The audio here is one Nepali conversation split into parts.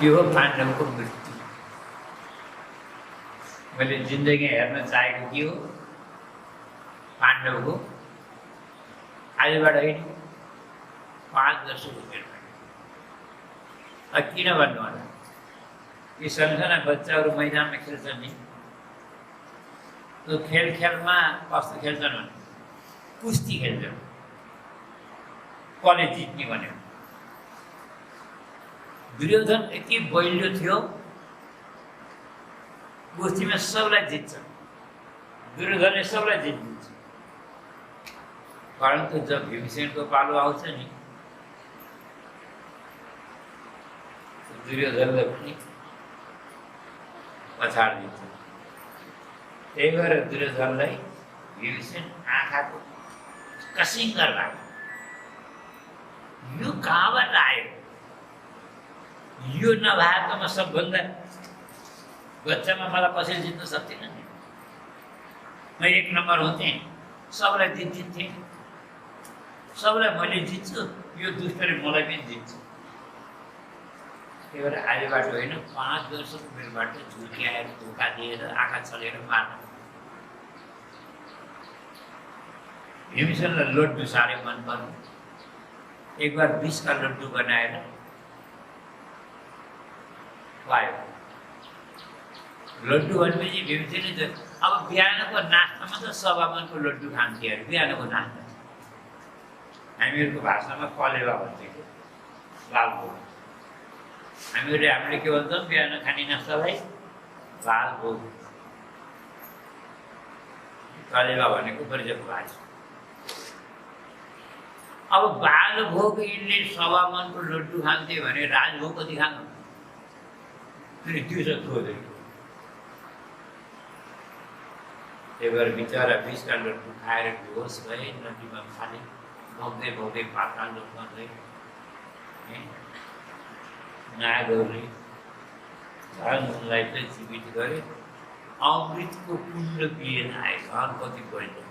यो हो पाण्डवको मृत्यु। मैले जिन्दगी हेर्न चाहेको के हो? पाण्डवको आजबाट होइन 5 वर्षको उमेरमा। किन भन्नु होला? यी साना बच्चाहरू मैदानमा खेल्छन् नि, त्यो खेलमा कस्तो खेल्छन् भने कुस्ती खेल्छन्, कसले जित्ने भन्यो। दुर्योधन यति बलियो थियो, कुस्तीमा सबलाई जित्छ, दुर्योधनले सबलाई जित्दिन्छ। परन्तु जब भीमसेनको पालो आउँछ नि, दुर्योधनले पनि पछाडिदिन्छ। त्यही भएर दुर्योधनलाई भीमसेन आँखाको कसिङ्गर लाग्यो। यो कहाँबाट आयो? यो नभएकोमा सबभन्दा बच्चामा मलाई कसैले जित्न सक्दिनँ नि। म 1 नम्बर हुन्थेँ, सबलाई जित्थेँ, सबलाई मैले जित्छु, यो दुष्टले मलाई पनि जित्छ। त्यही भएर आजबाट होइन 5 वर्षको उमेरबाट झुक्याएर धोका दिएर आँखा छलेर मार्नु। भीमसेनलाई लड्डु साह्रै मन पर्यो। एक बार 20 का लड्डु बनाएर खुवायो। लड्डु भनेपछि भीमसेनले अब बिहानको नास्तामा त सभामानको लड्डु खान्थे अरे। बिहानको नास्ता हामीहरूको भाषामा कलेवा भन्छ, लालभोग। हामीले के भन्छौँ बिहान खाने नास्तालाई? लालभोग। कलेवा भनेको परिचयको भाषा। अब बालभोग यिनले सभामानको लड्डु खान्थे भने राजभोग कति खानु? फेरि दिउँसो खोज्यो। त्यही भएर बिचरा 20 का लड्डु खाएर बेहोस भए, नदीमा फाले, भोग्दै भोग्दै पाताल लोकमा गए। नागहरूले झन् चाहिँ जीवित गरे। अमृतको कुण्ड पिएर आए। झन् कति बढ्यो।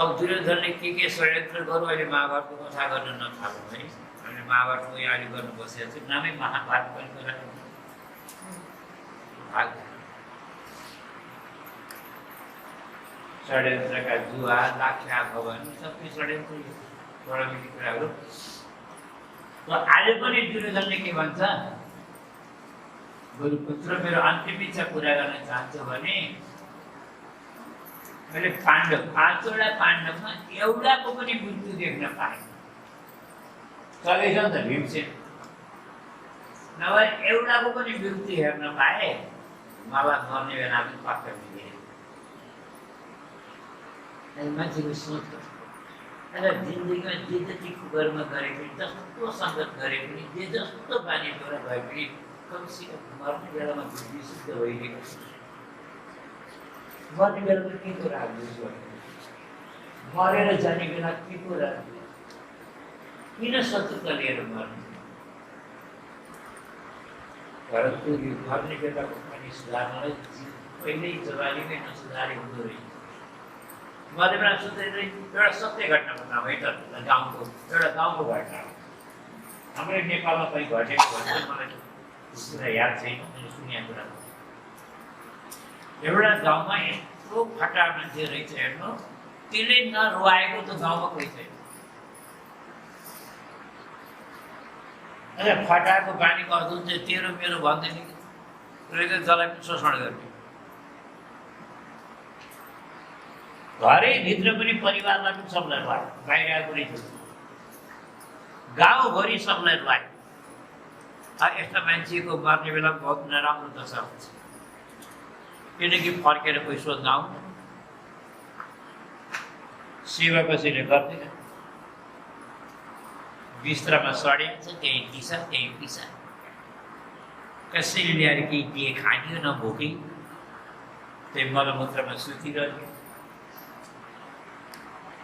अब दुर्योधनले के षड्यन्त्र गरौँ? अहिले महाभारतको कथा गर्न नथालौँ है। हामीले महाभारतको यहाँ अहिले गर्नु बसेको छु, नामै महाभारत पनि भाग षड्यन्त्रका जुवा, लाख्या भवन सबै षड्यन्त्र बडामिली कुराहरू। आज पनि दुर्योधनले के भन्छ? बरु पुत्र मेरो अन्तिम इच्छा पुरा गर्न चाहन्छु भने मैले पाण्डव 5वटा पाण्डवमा एउटाको पनि मृत्यु देख्न पाएँ। चलेछ नि त भीमसेन, नभए एउटाको पनि मृत्यु हेर्न पाए मलाई मर्ने बेला पनि पक्का मिले। मान्छेको सोच जिन्दगीमा जे जति कर्म गरे पनि, जस्तो सङ्गत गरे पनि, जे जस्तो बानी बेहोरा भए पनि कमसेकम मर्ने बेलामा विशुद्ध भइदिएको छ। मर्ने बेलामा के को राख्दैछु? मरेर जाने बेला के को राख्छु? किन शत्रुता लिएर मर्ने? परन्तु यो मर्ने बेलाको पनि सुधार्नलाई पहिल्यै जवानीमै नसुधारे हुँदो रहेछ। मर्ने बेला सुधारेर एउटा सत्य घटना बताउँ है त। गाउँको घटना हाम्रो नेपालमा पनि घटेको भन्छ। मलाई कुरा याद छैन, मैले सुनेको कुरा। एउटा गाउँमा यस्तो फटा मान्छे रहेछ, हेर्नु, त्यसले नरुवाएको त गाउँमा कोही छैन। फटाको बानी गर्दो चाहिँ तेरो मेरो भन्दैन, त्यसले जसलाई पनि शोषण गर्ने। घरैभित्र पनि परिवारलाई पनि सबलाई रुवायो, बाहिर आएको नै थियो। गाउँभरि सबलाई रुवायो। यस्ता मान्छेको मर्ने बेला बहुत नराम्रो दशा हुन्छ। किनकि फर्केर कोही सोध्न आउँछ, सेवा कसैले गर्दैन। बिस्तरामा सडिन्छ, त्यहीँ दिसा त्यहीँ पिसा। कसैले ल्याएर केही दिए खानियो न भोकै, त्यही मलमूत्रमा सुतिरह्यो।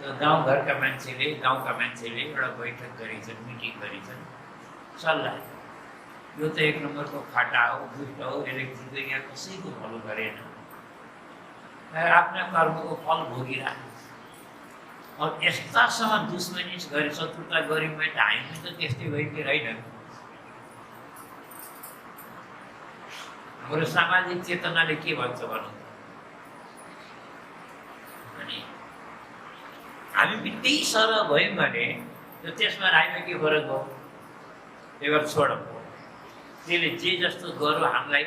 गाउँका मान्छेले एउटा बैठक गरेछन्, मिटिङ गरेछन्, सल्लाह। यो त 1 नम्बरको फाटा हो, दुष्ट हो, यसले जिन्दगी कसैको भलो गरेन, आफ्ना कर्मको फल भोगिरहे। और यस्तासँग दुश्मनी गरे, शत्रुता गऱ्यौँ भने हामी त त्यस्तै भइदिएर होइन। हाम्रो सामाजिक चेतनाले के भन्छ भनौँ अनि हामी त्यही सरह भयौँ भने त्यसमा राईमा के फरक हो त्यही छोडौँ त्यसले जे जस्तो गर्यो हामीलाई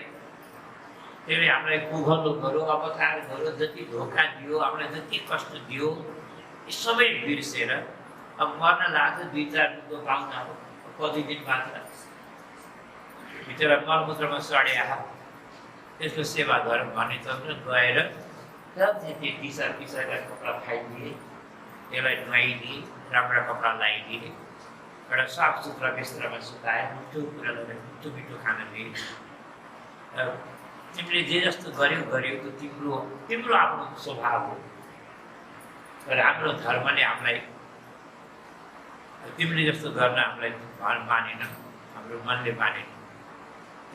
त्यसले हामीलाई कुभलो गर्यो अपकार गर्यो जति धोका दियो हामीलाई जति कष्ट दियो यी सबै बिर्सेर अब मर्न लाग्छ 2-4 रुपियाँ पाउन अब कति दिन मात्र बिचरा मलमूत्रमा सडे आहा त्यसको सेवा गरौँ भन्ने चल्छ गएर त्यो दिसा पिसाका कपडा खाइदिए त्यसलाई नुहाइदिए राम्रा कपडा लगाइदिए एउटा साफ सुथरा बिस्तरामा सुताए मिठो कुरा लगेर मिठो मिठो खाना दिए तिमीले जे जस्तो गर्यौ त्यो तिम्रो आफ्नो स्वभाव हो तर हाम्रो धर्मले हामीलाई तिमीले जस्तो गर्न हामीलाई मानेन हाम्रो मनले मानेन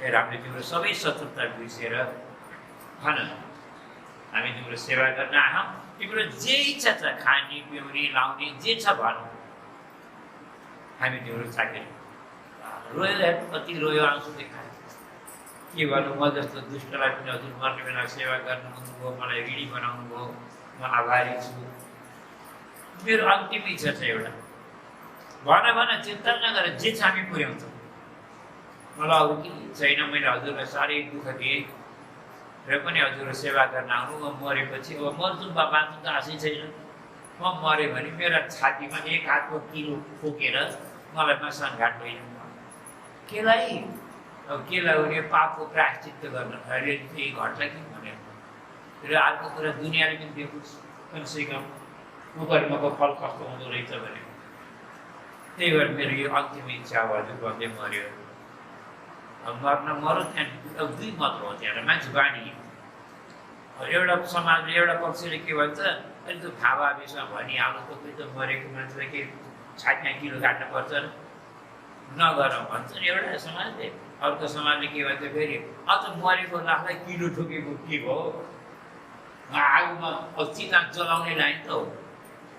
त्यही हामीले तिम्रो सबै शत्रुता बिर्सेर भन हामी तिम्रो सेवा गर्न आयौँ तिम्रो जे इच्छा छ खाने पिउने लाउने जे छ भनौँ हामी तिम्रो चाकरी रोयो कति रोयो आउँछु देखायो के गर्नु म जस्तो दुष्टलाई पनि हजुर मर्ने बेला सेवा गर्नुभयो मलाई ऋणी बनाउनु भयो म आभारी छु मेरो अन्तिम इच्छा छ एउटा भन चिन्ता नगर जे छ हामी पुर्याउँछौँ मलाई अरू के छैन मैले हजुरलाई साह्रै दुःख दिएँ र पनि हजुरको सेवा गर्न आउनु म मरेपछि अब मर्छु बाँच्नु त आशै छैन म मऱ्यो भने मेरो छातीमा एक हातको किलो फुकेर मलाई मसान घाट होइन केलाई अब केलाई हुने पापको प्रायश्चित्त गर्न अहिले त्यही घट्ला कि भनेर र अर्को कुरा दुनियाँले पनि देखोस् कमसेकम उपकर्मको फल कस्तो हुँदो रहेछ भने त्यही भएर मेरो यो अन्तिम इच्छा हो हजुर भन्दै मऱ्यो अब मर्न मरो त्यहाँ 2 मात्र हो त्यहाँ मान्छे बानी एउटा समाजले एउटा पक्षले के भन्छ अहिले त भावा विषयमा भनिहाल्नु त कोही त मरेको मान्छेलाई के छातीमा किलो काट्नु पर्छ नगरौँ भन्छ एउटा समाजले अर्को समाजले के भन्छ फेरि अझ मरेको लाखलाई किलो ठोकेको के भयो आगोमा चिता जलाउने लाइन त हो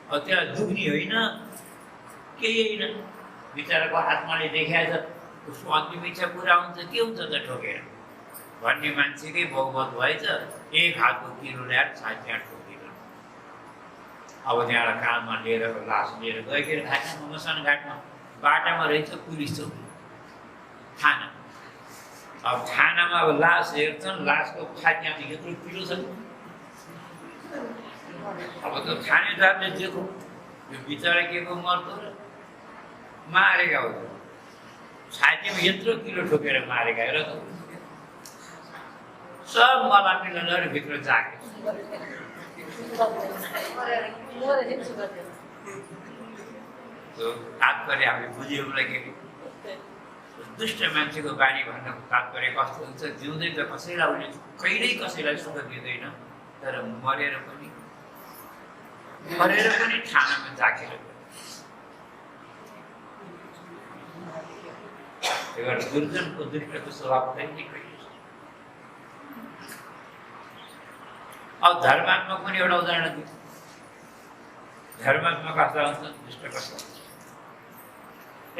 अब त्यसलाई दुख्ने होइन केही होइन बिचराको आत्माले देखाएछ उसको अन्तिम इच्छा पुरा हुन्छ के हुन्छ त ठोकेर भन्ने मान्छेकै बहुमत भएछ एक हातको किलो ल्याएर छातीमा ठोकेर अब त्यहाँबाट काममा लिएर लास लिएर गइखेर घाटमा मसान घाटमा बाटामा रहेछ पुलिस चौकी थाना अब थानामा अब लास हेर्छन् लासको छातीमा त यत्रो किलो छ अब त्यो थानेदारले देखो यो बिचरा के को मर्दो र मारेका हो छातीमा यत्रो किलो ठोकेर मारेका र सब मलाई मिलेर भित्र जागे तात्पर्य हामीले बुझ्यौँ कि दुष्ट मान्छेको बानी भन्नको तात्पर्य कस्तो हुन्छ जिउँदै त कसैलाई उसले कहिल्यै कसैलाई सुख दिँदैन तर मरेर पनि ठानामा जागेर दुर्जनको दुष्टको स्वभाव कहिले अब धर्मात्मक पनि एउटा उदाहरण दिन्छ धर्मात्मक कस्ता हुन्छ दुष्ट कस्ता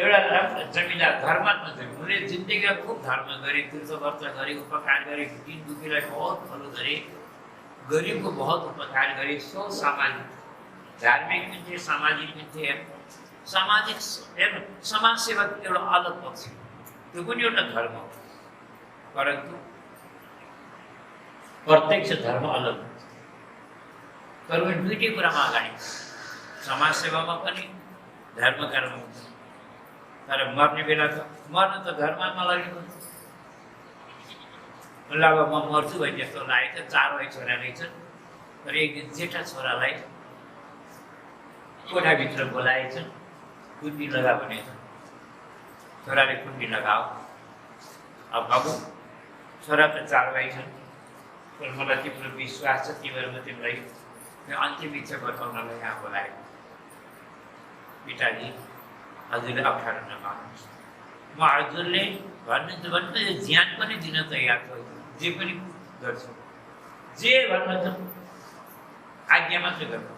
एउटा राम्रो जमिनदार धर्मात्मक उसले जिन्दगीमा खुब धर्म गरे तीर्थव्रत गरे उपकार गरे दिन दुखीलाई बहुत फलो गरे गरिबको बहुत उपकार गरे सो सामाजिक धार्मिक पनि थिए सामाजिक पनि थिए सामाजिक समाज सेवा एउटा अलग पक्ष त्यो पनि एउटा धर्म हो परन्तु प्रत्यक्ष धर्म अलग हुन्छ तर दुईटै कुरामा अगाडि समाज सेवामा पनि धर्म कर्म हुन्छ तर मर्ने बेला त मर्न त धर्ममा लागेको ल अब म मर्छु भने जस्तो लागेको छ 4 भाइ छोरा रहेछन् तर एक दिन जेठा छोरालाई कोठाभित्र बोलाएछन् कुन्डी लगा भनेछ छोराले कुन्डी लगाओ अब बाबु छोरा त 4 भाइ छन् तर मलाई तिम्रो विश्वास छ तिमीहरूमा तिमीलाई अन्तिम इच्छा बताउनलाई यहाँ बोलाएको पिताजी हजुरले अप्ठ्यारो नमान्नुहोस् म हजुरले भन्नुहुन्छ भने यो ज्यान पनि दिन तयार छु जे पनि गर्छु जे भन्नुहुन्छ आज्ञा मात्रै गर्नु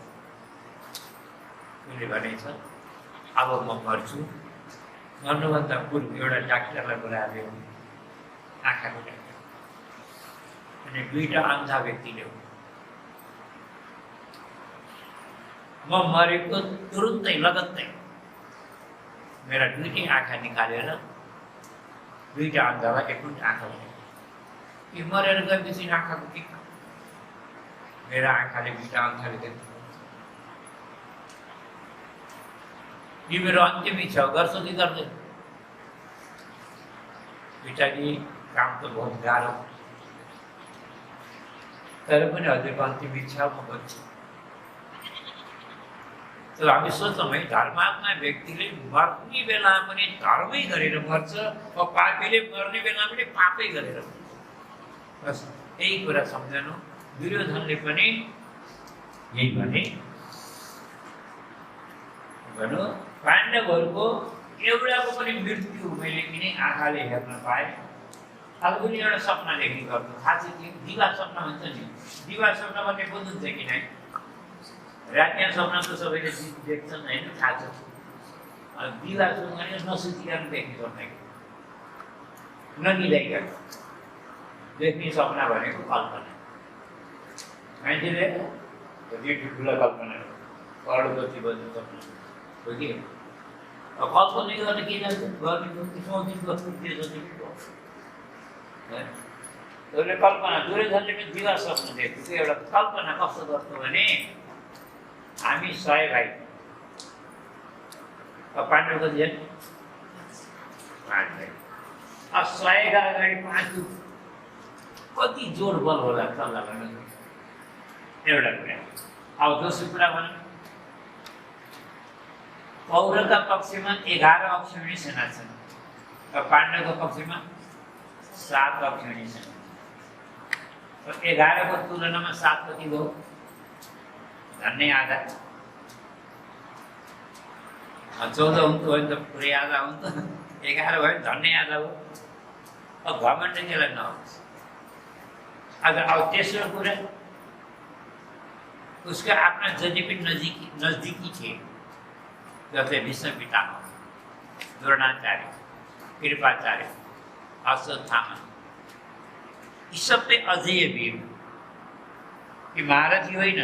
उसले भनेछ अब म मर्छु मर्नुभन्दा पूर्व एउटा डाक्टरलाई बोलाएर आँखाको डाक्टर अनि दुईटा अन्धा व्यक्तिले म मरेको तुरुन्तै लगत्तै मेरा दुईटै आँखा निकालेर दुईटा अन्धालाई एकमुट आँखा लगाए। कि मरेर गएपछि आँखाको के काम? मेरा आँखाले दुईटा अन्धाले देख्छ। यो मेरो अन्तिम इच्छा हो, गर्छु कि गर्दैन? पिताजी काम त बहुत गाह्रो, तर पनि हजुरको अन्तिम इच्छा म गर्छु। तर हामी सोच्छौँ है, धर्मात्मा व्यक्तिले मर्ने बेला पनि धर्मै गरेर मर्छ, पापीले मर्ने बेला पनि पापै गरेर मर्छ। बस यही कुरा सम्झनु। दुर्योधनले पनि यही भने भनौँ पाण्डवहरूको एउटाको पनि मृत्यु मैले किन आँखाले हेर्न पाएँ। अब पनि एउटा सपना देख्ने गर्छु, थाहा छ कि दिवा सपना भन्छ नि, दिवा सपना भन्ने बुझ्नुहुन्छ कि नै? रातिया सपना त सबैले देख्छन् होइन, थाहा छ। दिवा सपना नसुतिकन देख्ने सपना कि ननिदाइकन देख्ने सपना भनेको कल्पना। मान्छेले ठुल्ठुला कल्पना करोडपति बन्ने सपना हो कि कल्पना गर्ने के जान्छ गर्ने सोचिस बस्नु के उसले कल्पना दुर्योधनले पनि दिवा सपना देख्थ्यो। त्यो एउटा कल्पना कस्तो गर्छौँ भने हामी 100 भाइ, पाण्डवको जेल 5 भाइ, 100 अगाडि 5 कति जोड बल होला सल्लाह गर्नु एउटा कुरा। अब दोस्रो कुरा भनौँ, कौरवका पक्षमा 11 अक्षौहिणी सेना छन् र पाण्डवको पक्षमा 7 अक्षौहिणी सेना। 11 को तुलनामा 7 कति भयो? झन्डै आधा। 14 हुन्थ्यो भने त पुरै आधा हुन्थ्यो, 11 भयो झन्डै आधा हो। अब घमण्ड त्यसलाई नहोस्। अब तेस्रो कुरा, उसका आफ्ना जति पनि नजिकी थिए, जस्तै भीष्म पितामह, द्रोणाचार्य, कृपाचार्य, अश्वत्थामा, यी सबै अजेय वीर। यी महारथी होइन,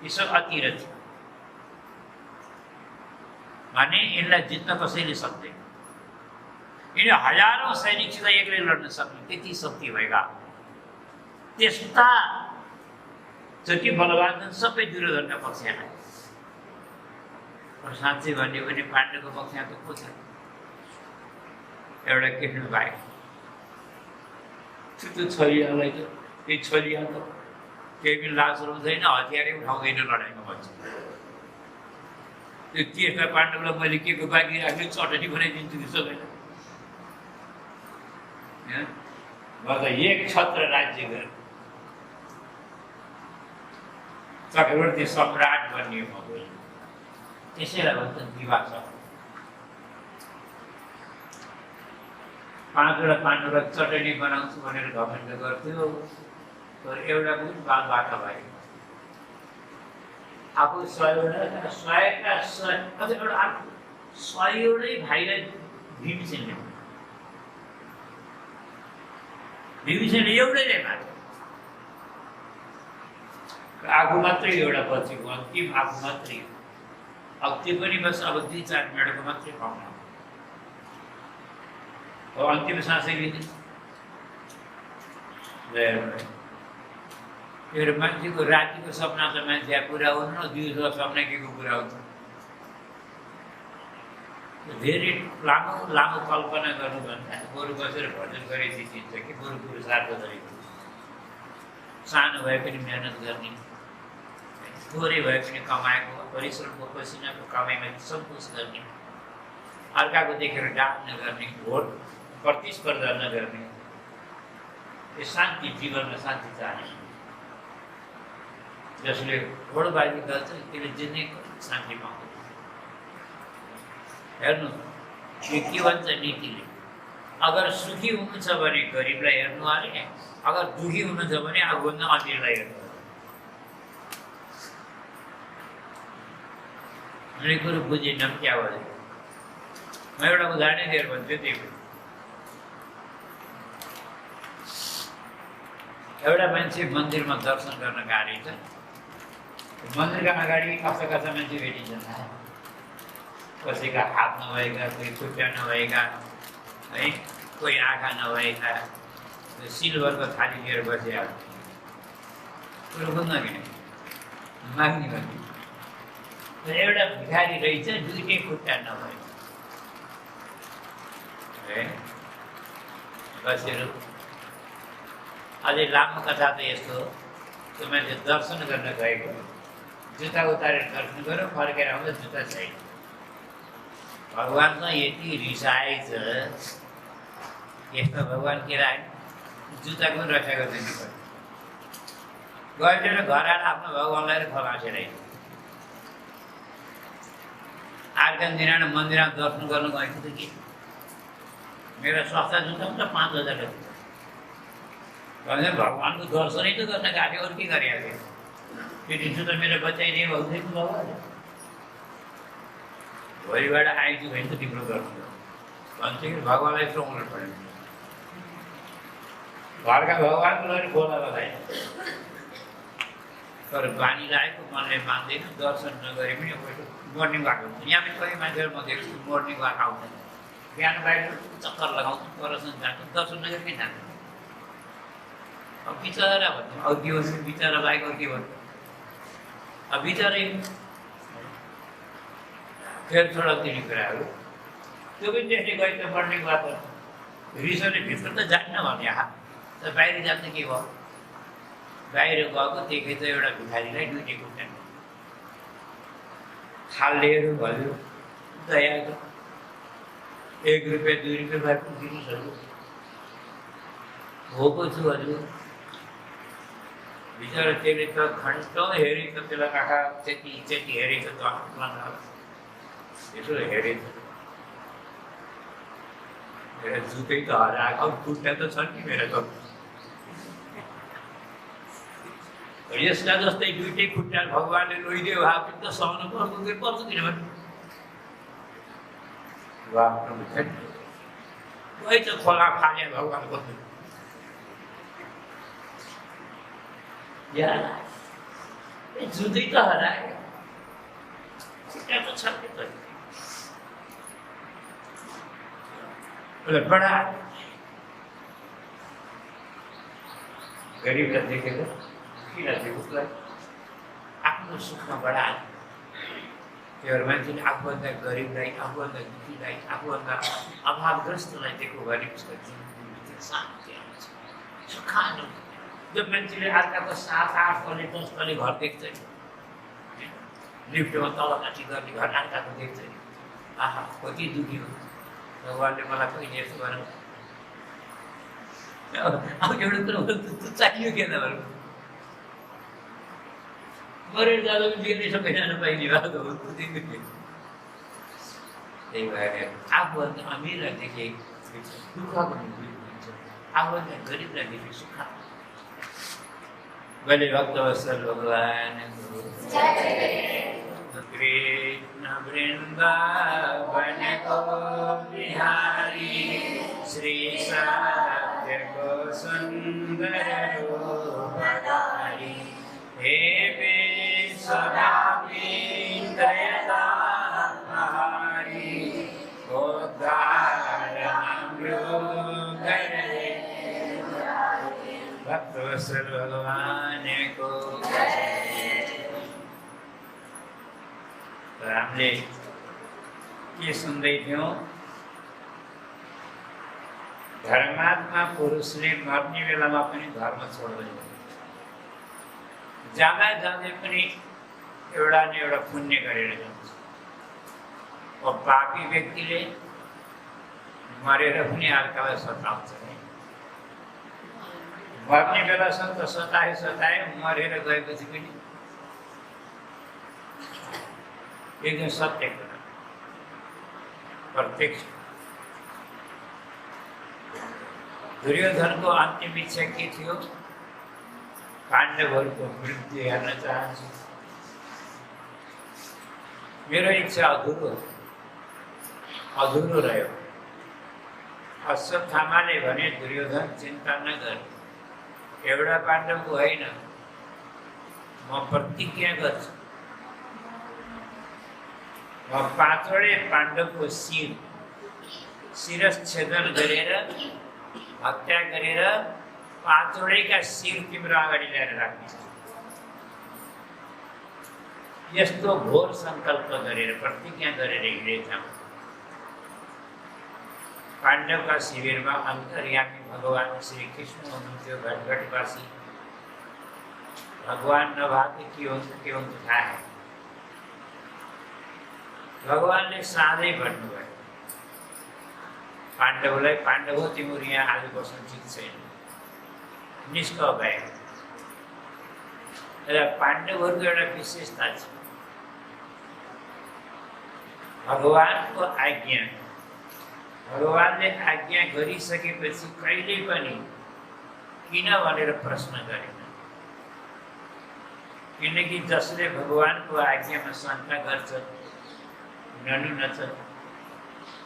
यी सब अतिरथी। भने यिनलाई जित्न कसैले सक्दैन। यिनी हजारौँ सैनिकसित एक्लै लड्न सक्ने त्यति शक्ति भएका। त्यस्ता जति बलवान छन् सबै दुर्योधनका पक्षमा। साँच्चै भन्यो भने पाण्डवको पक्षमा त को छ? एउटा कृष्ण भाइ। त्यो छलियालाई त त्यही छलिया त केही पनि लाज रहँदैन, हतियारै उठाउँदैन लडाइँमा भन्छ। त्यो त्यसमा पाण्डवलाई मैले के को बाँकी राख्यो, चटनी बनाइदिन्छु कि सबैलाई। म त एक छत्र राज्य गरेँ, चक्रवर्ती सम्राट बन्ने म गएँ। त्यसैलाई भन्छ दिवा सपना। 5वटा पाण्डवलाई चटनी बनाउँछु भनेर घमण्ड गर्थ्यो, तर एउटा पनि बालबाट भयो। आफू 100वटा 100वटै भाइलाई भीमसेनले एउटैले मात्र आफू मात्रै एउटा बचेको, अन्तिम आफू मात्रै। अब त्यो पनि बस अब 2-4 मिनटको मात्रै पाउनु। अब अन्तिम सासै लिने एउटा मान्छेको रातिको सपना त मान्छे पुरा हुनु न, दिउँसो सपना के को पुरा हुन्छ? धेरै लामो कल्पना गर्नुभन्दा बरु बसेर भजन गरे चिन्छ कि बरु पुरुषार्थ गरेको। सानो भए पनि मेहनत गर्ने, थोरै भए पनि कमाएको परिश्रमको पसिनाको कमाइमा सन्तोष गर्ने, अर्काको देखेर डाँट नगर्ने, भोट प्रतिस्पर्धा नगर्ने, यो शान्ति, जीवनमा शान्ति चाहने। जसले घोडबाजी गर्छ त्यसले जिन्दगी शान्ति पाउँछ। हेर्नु यो के भन्छ नीतिले, अगर सुखी हुनुहुन्छ भने गरिबलाई हेर्नु अरे, अगर दुखी हुनुहुन्छ भने आफूभन्दा अमीरलाई हेर्नु। मैले कुरो बुझेन क्या भयो। म एउटा उदाहरण दिएर भन्छु। त्यही एउटा मान्छे मन्दिरमा दर्शन गर्न गएको छ। मन्दिरका अगाडि कस्ता कस्ता मान्छे भेटिन्छन्, कसैका हात नभएका, कोही खुट्टा नभएका, है, कोही आँखा नभएका, सिल्भरको थाली लिएर बसेका कुरो बुझ्न किन माग्ने भन्ने। एउटा भिखारी रहेछ, दुईटै खुट्टा नभए बसेर। अझै लामो कथा त यस्तो हो, त्यो मान्छे दर्शन गर्न गएको, जुत्ता उतारेर दर्शन गऱ्यो, फर्केर आउँदा जुत्ता छैन। भगवान् त यति रिसाएछ, यस्तो भगवान् के राख्यो, जुत्ताको पनि रक्षा गर्दैन गएर घर आएर आफ्नो भगवान्लाई फलासेर अर्का दिन मन्दिरमा दर्शन गर्नु गएको त के मेरो सस्ता जुत्ता पनि त 5,000 भनेर भगवान्को दर्शनै त गर्न गएको, अरू के गरिहाल्यो। त्यो दिन त मेरो बचाइदिए भाउजूको भगवान् भोलिबाट आइछु भने त तिम्रो गर्नु भन्छ कि भगवान्लाई सुहाउनु पऱ्यो। घरका भगवान्को लागि बोला लगाए, तर बानी लागेको मनले मान्दैन, दर्शन नगरे पनि मर्निङ वाक हुन्छ। यहाँ पनि कोही मान्छेहरू म देख्छु मर्निङ वाक आउँछ, बिहान बाहिर चक्कर लगाउँछ, परसन जान्छ, दर्शन नगरिकन जान्छ। अब बिचरा भन्नु अब के भन्नु, बिचरा बाहेक अरू के भन्नु। अब बिचरै फेरि छोडा दिने कुराहरू त्यो पनि त्यसले गए त मर्निङ वाक गर्छ। रिसले भित्र त जान्न भने त बाहिर जान्छ के भयो। बाहिर गएको देखे त एउटा भिखारीलाई दुईटै खुट्टा खालेहरू भयो, दयाको 1 रुपियाँ 2 रुपियाँ भए पनि दिनुहोस् हजुर, भोको छु हजुर। बिचरा त्यसले त घन्टौँ हेरेको, त्यसलाई आँखा चेती हेरेको त यसो हेरेको मेरो जुत्तै त हराएको, खुट्टा त छन् कि मेरो त। यसका जस्तै दुईटै खुट्टा भगवान्ले लोइदियो भए पनि त सहनु पर्छ किनभने कोही त खोला फाले भगवान्को जुत्तै त हरायो, खुट्टा त छ नि त। बडा गरिबलाई देखेर किन थियो उसलाई आफ्नो सुखमा बडा त्यो मान्छेले आफूभन्दा गरिबलाई, आफूभन्दा दुखीलाई, आफूभन्दा अभावग्रस्तलाई देख्यो भने उसको जीवनमा शान्ति आउँछ, सुख आउँछ। जब मान्छेले अर्काको 7-8 तले 10 तले घर देख्छ नि, लिफ्टमा तलमाथि गर्ने घर अर्काको देख्छ नि, आहा कति दुखी हो। भगवान्ले मलाई कहिले यस्तो गर्नु अब एउटा कुरो चाहियो के त भन्नु, मरेर जाँदा पनि बिग्रै सबै जान पाइने भएको हो। त्यही भएर आफूभन्दा अमिरलाई देखे दुःखको हुन्छ, आफूभन्दा गरिबलाई देखे सुख। बलि भक्तवत्सल भगवान कृष्ण वृन्दावनको बिहारी श्री सत्यको सुन्दर रूपधारी हे विश्वव्यापी दयाधारी उद्धार हाम्रो गरे भक्तवत्सल भगवानको। हामीले के सुन्दै थियौँ, धर्मात्मा पुरुषले मर्ने बेलामा पनि धर्म छोड्दैन, जाँदा जाँदै पनि एउटा न एउटा पुण्य गरेर जान्छ। अब पापी व्यक्तिले मरेर पनि अर्कालाई सताउँछ, मर्ने बेलासम्म त सताए मरेर गएपछि पनि एकदम सत्य कुरा प्रत्यक्ष। दुर्योधनको अन्तिम इच्छा के थियो, पाण्डवहरूको मृत्यु हेर्न चाहन्छु, मेरो इच्छा अधुरो रह्यो। अश्वत्थामाले भने दुर्योधन चिन्ता नगर, एउटा पाण्डवको होइन, म प्रतिज्ञा गर्छु, म 5 वटै पाण्डवको शिरच्छेदन गरेर हत्या गरेर 5 वटैका शिर तिम्रो अगाडि ल्याएर राख्नेछु। यस्तो घोर संकल्प गरेर प्रतिज्ञा गरेर हिँडेछौँ। पाण्डवका शिविरमा अन्तर्यामी भगवान श्री कृष्ण हुनुहुन्थ्यो, घटघटवासी। भगवान नभए के हुन्छ थाहा है। भगवानले साधै भन्नुभयो पाण्डवलाई, पाण्डव तिम्रो यहाँ आज बस्नु ठिक छैन, निस्क बाहिर। र पाण्डवहरूको एउटा विशेषता छ, भगवानको आज्ञा, भगवानले आज्ञा गरिसकेपछि कहिल्यै पनि किन भनेर प्रश्न गरेन। किनकि जसले भगवानको आज्ञामा शङ्का गर्छ, ननुनच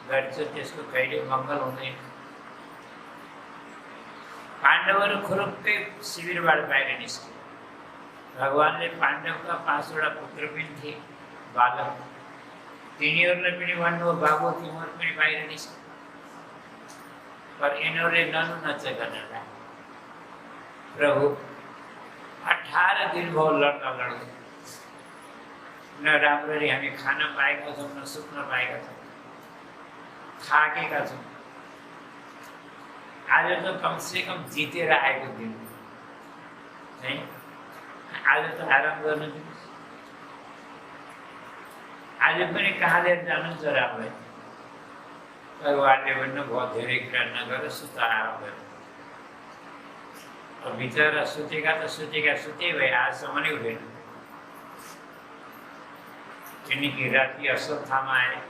गर्छ, त्यसको कहिले मङ्गल हुँदैन। पाण्डवहरू खुरुक्कै शिविरबाट बाहिर निस्के। भगवानले पाण्डवका 5 वटा पुत्र पनि थिए, बालक, तिनीहरूलाई पनि भन्नुभयो बाबु तिमीहरू पनि बाहिर निस्क। पर यिनीहरूले ननुनच गर्न लाग्यो। प्रभु 18 दिन भयो लड्दा लड्दै, न राम्ररी हामी खान पाएका छौँ, न सुत्न पाएका छौँ, थाकेका छौँ। आज त कमसेकम जितेर आएको दिन है, आज त आराम गर्न दिनुहोस्। आज पनि कहाँ लिएर जानुहुन्छ रामलाई? भगवानले भन्नुभयो धेरै कुरा नगर, सुत आराम गर। बिचरा सुतेका त सुतेका सुते भए, आजसम्म नै उठेन। किनकि राति अश्वत्थामा आए।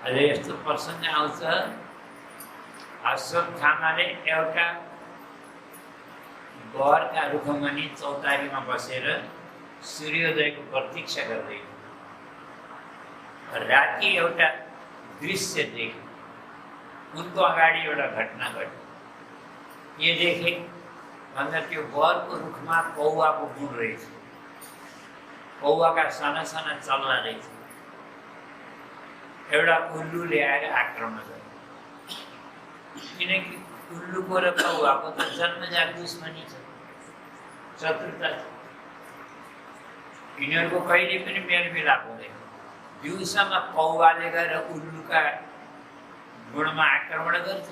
अझ यस्तो प्रसङ्ग आउँछ, अश्वत्थामाले एउटा बरका रुखमुनि चौतारीमा बसेर सूर्योदयको प्रतीक्षा गर्दै राति एउटा दृश्य देखे। उनको अगाडि एउटा घटना घट्यो। के देखे भन्दा त्यो बरको रुखमा कौवाको गुण रहेछ। कौवाका साना साना चल्ला रहेछ। एउटा उल्लुले आएर आक्रमण गर्यो। किनकि उल्लुको र कौवाको त जन्मजात दुश्मनी छ, शत्रुता छ। यिनीहरूको कहिले पनि मेलमिलाप हुँदैन। दिउँसोमा कौवाले गएर उल्लुका गुणमा आक्रमण गर्छ,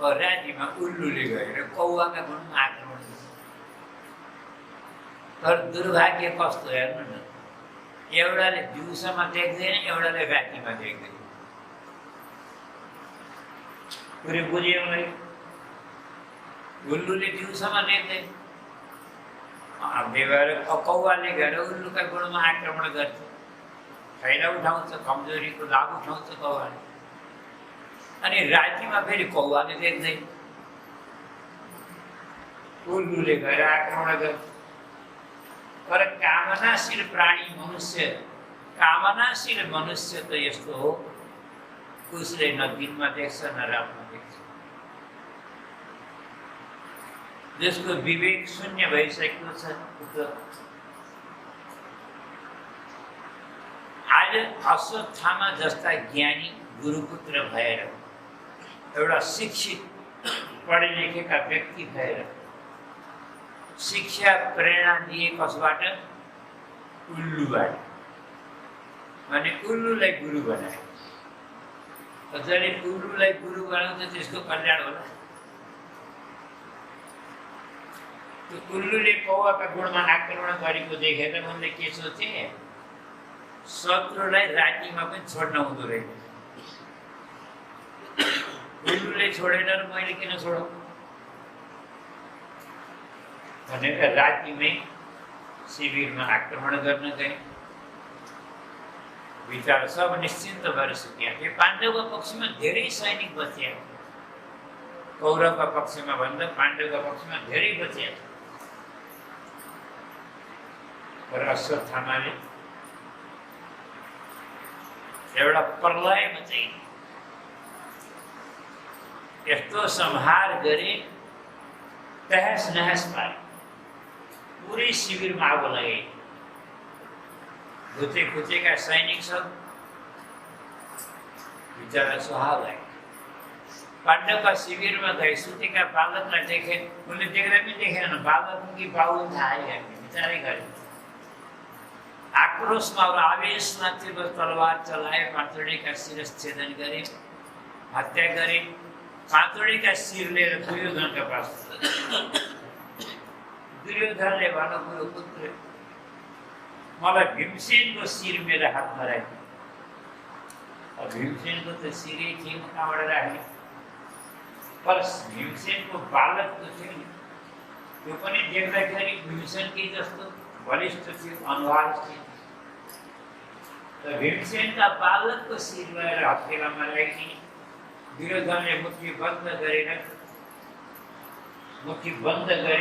और रातिमा उल्लुले गएर कौवाका गुणमा आक्रमण गर्छ। तर दुर्भाग्य कस्तो हेर्नु न, एउटाले दिउँसोमा देख्दैन, एउटाले रातिमा देख्दैन। कुरो बुझ्यौ है? उल्लुले दिउँसोमा देख्दैन, कौवाले गएर उल्लुका गुणमा आक्रमण गर्छ, फाइदा उठाउँछ, कमजोरीको लाभ उठाउँछ कौवाले। अनि रातिमा फेरि कौवाले देख्दैन, उल्लुले गएर आक्रमण गर्छ। तर कामनाशील प्राणी मनुष्य, कामनाशील मनुष्य त यस्तो हो, उसले न दिनमा देख्छ न रातमा देख्छ। जसको विवेक शून्य भइसकेको छ। आज अश्वत्थामा जस्ता ज्ञानी गुरुपुत्र भएर, एउटा शिक्षित पढे लेखेका व्यक्ति भएर शिक्षा प्रेरणा दिए कसबाट? उल्लुबाट। भने उल्लुलाई गुरु बनाए। जसले उल्लुलाई गुरु बनाउँछ त्यसको कल्याण होला। त्यो उल्लुले कौवाका गुणमा आक्रमण गरेको देखेर उनले के सोचे? शत्रुलाई रातिमा पनि छोड्न हुँदो रहेछ। उल्लुले छोडेन र मैले किन छोडौँ भनेर रातिमै शिविरमा आक्रमण गर्न गए। विचार सब निश्चिन्त भएर सुत्या थिए। पाण्डवको पक्षमा धेरै सैनिक बचिया, कौरवका पक्षमा भन्दा पाण्डवका पक्षमा धेरै बचिया। तर अश्वत्थामाले एउटा प्रलयमा चाहिँ यस्तो संहार गरे तहस नहस पारे पूरे शिविर में आगो लगे घुचे खुचेका सैनिक सब बिचारा सुहाव गए पांडव का शिविर में गए सुतेका बालकलाई देखे उनले देख्दा पनि देखेन बालक कि बाउ थाहा है बिचारै गए आक्रोशमा और आवेशमा तीव्र तलवार चलाए पाँचोड़े का शिरच्छेदन गरे हत्या गरे पाँचोड़े का शिर लिएर दुर्योधन का पास दुर्योधनले भन्यो गुरु पुत्र मलाई भीमसेनको शिर मेरो हातमा राख्यो भीमसेनको त शिरै थियो कहाँबाट राख्ने पर भीमसेनको बालक त थियो नि त्यो पनि देख्दाखेरि भीमसेनकै जस्तो बलिष्ठ थियो अनुहार थियो त भीमसेनका बालकको शिर लिएर हत्केलामा राखी दुर्योधनले मुट्ठी बन्द गरे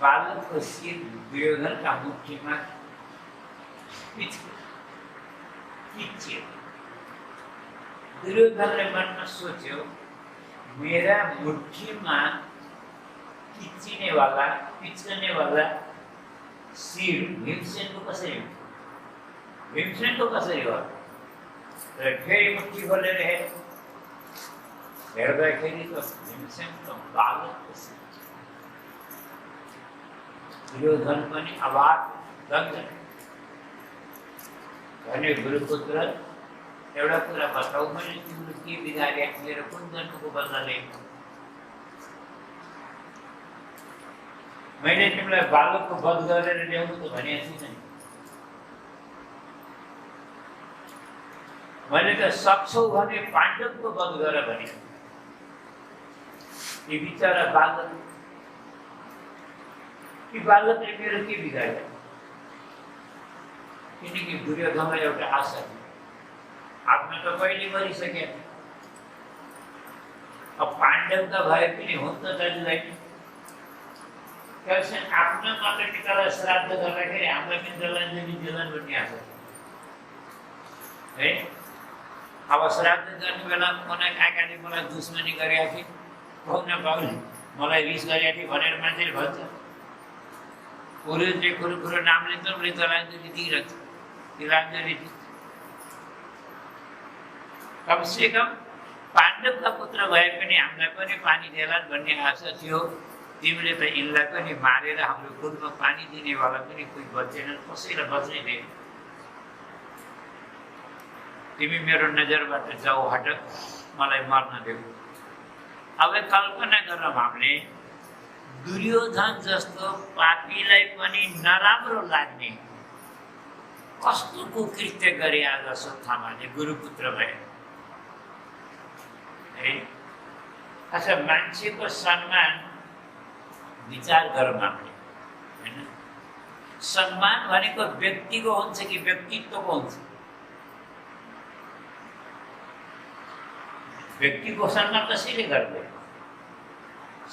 बालकको शिर दुर्योधनका मुट्ठीमा खिच्यो दुर्योधनले मनमा सोच्यो मेरा मुट्ठीमा पिच्कने वाला शिर भीमसेनको कसरी हो र फेरि मुट्ठी खोलेर हेर्दाखेरि त भीमसेनको बालकको शिर दुर्योधन पनि अवाक दग्ध भने गुरुपुत्र एउटा कुरा बताऊ मैले तिम्रो के बिगारे मेरो कुन जन्मको बदलाले मैले तिमीलाई बालकको वध गरेर ल्याउनु त भनेको थिइनँ मैले त सक्छौ भने पाण्डवको वध गर भने यी बिचारा बालक कि बालकले मेरो के बिगाड्यो किनकि दुर्योधनलाई एउटा आशा थियो आफ्नो त पहिले मरिसके अब पाण्डव त भए पनि हुन्छ दाजुलाई त्यसै आफ्नो मात्र पितालाई श्राद्ध गर्दाखेरि हामीलाई पनि जलाञ्जली दिलन भन्ने आशा है अब श्राद्ध गर्ने बेला मलाई काकाले मलाई दुश्मनी गरेका थिए पाउने मलाई रिस गरेका थिए भनेर मान्छेले भन्छ पुरुषले कुरो नाम लिन्छ उसले जलाञ्जली दिइरहन्छ तिलाञ्जली दिन्छ कम से कम पाण्डवका पुत्र भए पनि हामीलाई पनि पानी देलान् भन्ने आशा थियो तिमीले त यिनलाई पनि मारेर हाम्रो खुदमा पानी दिनेवाला पनि कोही बचेनन् कसैलाई बच्नै थिएन तिमी मेरो नजरबाट जाऊ हट मलाई मर्न देऊ अब कल्पना गरौँ हामीले दुर्योधन जस्तो पापीलाई पनि नराम्रो लाग्ने कस्तो कुकृत्य गरे आज अश्वत्थामाले गुरुपुत्र भए है अच्छा मान्छेको सम्मान विचार गरौँ हामीले हैन सम्मान भनेको व्यक्तिको हुन्छ कि व्यक्तित्वको हुन्छ व्यक्तिको सम्मान कसैले गर्दैन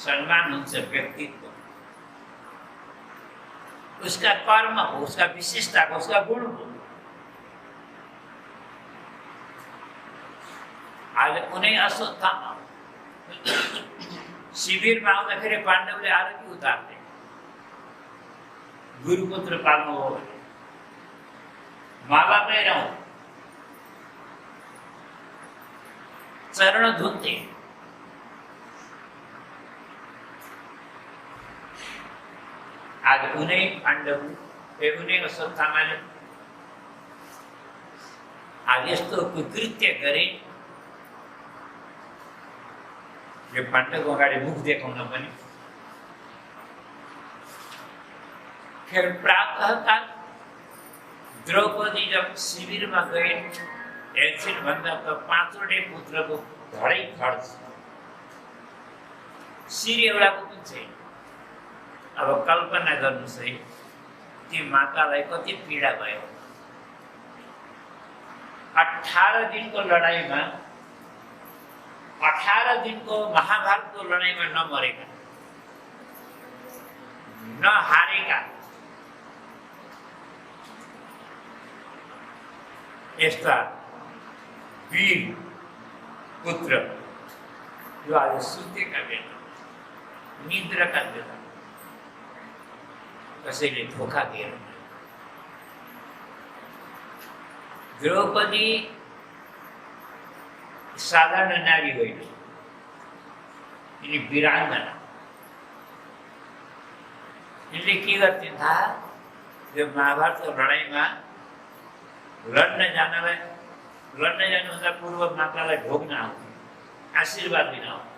सम्मान हुन्छ व्यक्तित्व उसका कर्म हो उसका विशिष्टता हो उसका गुण हो आज कुनै अश्वत्थामा शिविरमा आउँदाखेरि पाण्डवले आरती उतार्थे गुरुपुत्र पाल्नु हो भने माला पहिराउ चरण धुन्थे आज कुनै पाण्डव कुनै अश्वत्थामाले आज यस्तो कुकृत्य गरे यो पाण्डवको अगाडि मुख देखाउन पनि फिर प्रातःकाल द्रौपदी जब शिविरमा गए एकछिन भन्दा त पाँचवटै पुत्रको धडै धड शिर एउटाको पनि छैन अब कल्पना गर्नुहोस् है ती मातालाई कति पीडा भयो 18 दिनको लडाईमा 18 दिनको महाभारतको लडाईमा नमरेका नहारेका यस्ता वीर पुत्र जो आज सुतेका बेला निद्रा का बेला कसैले धोका दिएर द्रौपदी साधारण नारी होइन, यिनी वीराङ्गना। यिनले के गर्थे थाहा? यो महाभारतको लडाइँमा लड्न जानुभन्दा पूर्व मातालाई भोग्न आउँथे, आशीर्वाद दिन आउँथे।